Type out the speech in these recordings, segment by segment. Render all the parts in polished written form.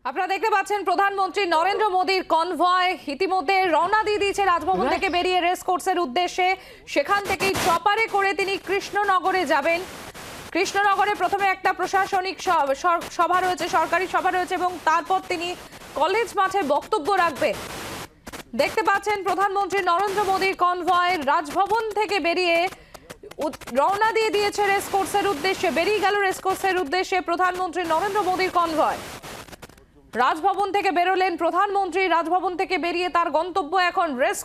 আপনারা দেখতে পাচ্ছেন প্রধানমন্ত্রী নরেন্দ্র মোদীর কনভয় ইতিমধ্যে রওনা দিয়ে দিয়েছে রাজভবন থেকে বেরিয়ে রেস কোর্সের উদ্দেশ্যে। সেখান থেকেই চপারে করে তিনি কৃষ্ণনগরে যাবেন। কৃষ্ণনগরে প্রথমে একটা প্রশাসনিক সভা রয়েছে, সরকারি সভা রয়েছে এবং তারপর তিনি কলেজ মাঠে বক্তব্য রাখবেন। দেখতে পাচ্ছেন প্রধানমন্ত্রী নরেন্দ্র মোদীর কনভয় রাজভবন থেকে বেরিয়ে রওনা দিয়ে দিয়েছে রেস কোর্সের উদ্দেশ্যে। বেরিয়ে গেল রেস কোর্সের উদ্দেশ্যে প্রধানমন্ত্রী নরেন্দ্র মোদীর কনভয়। রাজভবন থেকে বেরোলেন প্রধানমন্ত্রী। রাজভবন থেকে বেরিয়ে তার গন্তব্য এখন রেস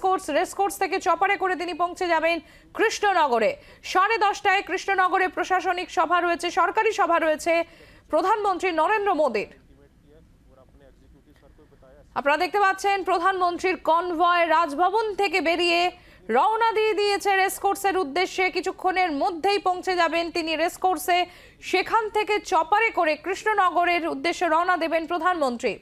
কোর্স থেকে চপারে করে তিনি পৌঁছে যাবেন কৃষ্ণনগরে। 10:30টায় কৃষ্ণনগরে প্রশাসনিক সভা রয়েছে, সরকারি সভা রয়েছে প্রধানমন্ত্রী নরেন্দ্র মোদীর। আপনারা দেখতে পাচ্ছেন প্রধানমন্ত্রীর কনভয় রাজভবন থেকে বেরিয়ে রওনা দিয়ে দিয়েছে রেস কোর্সের উদ্দেশ্যে। কিছুক্ষণের মধ্যেই পৌঁছে যাবেন তিনি রেস কোর্সে। সেখান থেকে চপারে করে কৃষ্ণনগরের উদ্দেশ্যে রওনা দেবেন প্রধানমন্ত্রী।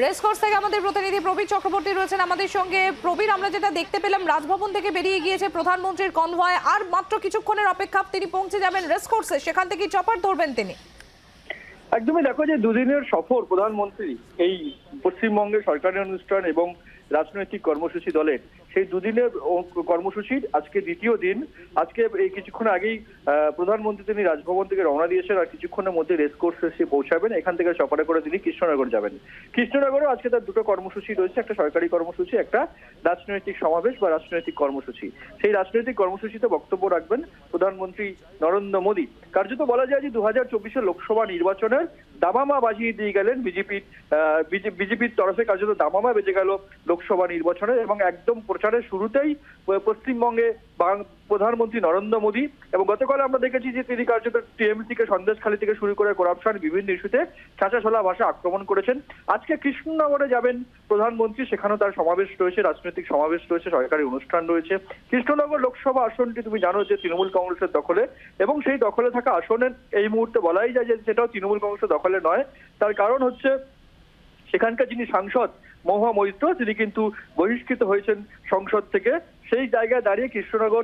রেস কোর্স থেকে আমাদের প্রতিনিধি প্রবীর চক্রবর্তী রয়েছেন আমাদের সঙ্গে। প্রবীর, আমরা যেটা দেখতে পেলাম রাজভবন থেকে বেরিয়ে গিয়েছে প্রধানমন্ত্রীর কনভয়, আর মাত্র কিছুক্ষণের অপেক্ষা তিনি পৌঁছে যাবেন রেস কোর্সে। সেখান থেকেই চপার ধরবেন তিনি। একদমই দেখো যে দুদিনের সফর প্রধানমন্ত্রী এই পশ্চিমবঙ্গের সরকারি অনুষ্ঠান এবং রাজনৈতিক কর্মসূচি দলের, সেই দুদিনের কর্মসূচির আজকে দ্বিতীয় দিন। আজকে এই কিছুক্ষণ আগেই প্রধানমন্ত্রী তিনি রাজভবন থেকে রওনা দিয়েছেন, আর কিছুক্ষণের মধ্যে রেস কোর্সে এসে পৌঁছাবেন। এখান থেকে চপারে করে তিনি কৃষ্ণনগর যাবেন। কৃষ্ণনগরে আজকে তার দুটো কর্মসূচি রয়েছে, একটা সরকারি কর্মসূচি, একটা রাজনৈতিক সমাবেশ বা রাজনৈতিক কর্মসূচি। সেই রাজনৈতিক কর্মসূচিতে বক্তব্য রাখবেন প্রধানমন্ত্রী নরেন্দ্র মোদী। কার্যত বলা যায় যে 2024 লোকসভা নির্বাচনের দামামা বাজিয়ে দিয়ে গেলেন বিজেপির তরফে। কার্যত দামামা বেজে গেল লোকসভা নির্বাচনে এবং একদম প্রচারের শুরুতেই পশ্চিমবঙ্গে প্রধানমন্ত্রী নরেন্দ্র মোদী। এবং গতকাল আমরা দেখেছি যে তিনি কার্যত টিএমসি কে সন্দেশখালী থেকে শুরু করে করাপশন বিভিন্ন ইস্যুতে ছাঁচা ভাষা আক্রমণ করেছেন। আজকে কৃষ্ণনগরে যাবেন প্রধানমন্ত্রী, সেখানেও তার সমাবেশ রয়েছে, রাজনৈতিক সমাবেশ রয়েছে, সরকারি অনুষ্ঠান রয়েছে। কৃষ্ণনগর লোকসভা আসনটি তুমি জানো যে তৃণমূল কংগ্রেসের দখলে, এবং সেই দখলে থাকা আসনের এই মুহূর্তে বলাই যায় যে সেটাও তৃণমূল কংগ্রেসের দখলে নয়। তার কারণ হচ্ছে সেখানকার যিনি সাংসদ মহুয়া মৈত্র, তিনি কিন্তু বহিষ্কৃত হয়েছেন সংসদ থেকে। সেই জায়গায় দাঁড়িয়ে কৃষ্ণনগর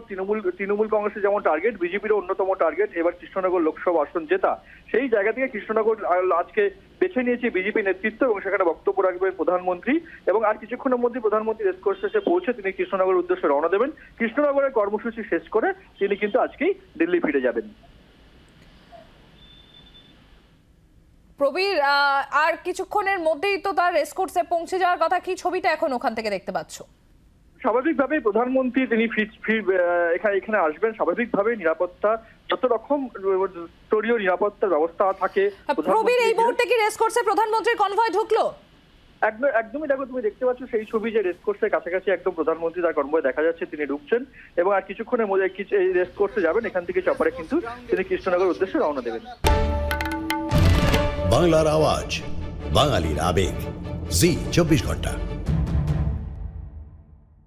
তৃণমূল কংগ্রেসের যেমন টার্গেট, বিজেপির অন্যতম টার্গেট এবার কৃষ্ণনগর লোকসভা আসন জেতা। সেই জায়গা থেকে কৃষ্ণনগর আজকে বেছে নিয়েছে বিজেপি নেতৃত্ব এবং সেখানে বক্তব্য রাখবেন প্রধানমন্ত্রী। এবং আর কিছুক্ষণের মধ্যে প্রধানমন্ত্রী রেস কোর্সে এসে পৌঁছে তিনি কৃষ্ণনগরের উদ্দেশ্যে রওনা দেবেন। কৃষ্ণনগরের কর্মসূচি শেষ করে তিনি কিন্তু আজকেই দিল্লি ফিরে যাবেন। প্রবীর, আর কিছুক্ষণের মধ্যেই তো তার রেস কোর্সে পৌঁছে যাওয়ার কথা। কি ছবিটা এখন ওখান থেকে দেখতে পাচ্ছ? স্বাভাবিকভাবে প্রধানমন্ত্রী তিনি এখানে আসবেন। স্বাভাবিকভাবে নিরাপত্তা যত রকম স্তরীয় নিরাপত্তার ব্যবস্থা থাকে। প্রবীর, এই মুহূর্তে কি রেস কোর্সে প্রধানমন্ত্রীর কনভয় ঢুকলো? একদমই দেখো, তুমি দেখতে পাচ্ছ সেই ছবি যে রেস কোর্সের কাছাকাছি একদম প্রধানমন্ত্রী তার কনভয় দেখা যাচ্ছে, তিনি ঢুকছেন এবং আর কিছুক্ষণের মধ্যে এই রেস কোর্সে যাবেন। এখান থেকে চপারে কিন্তু তিনি কৃষ্ণনগর উদ্দেশ্যে রওনা দেবেন। বাংলার আওয়াজ, বাঙালির আবেগ, জি 24 ঘন্টা।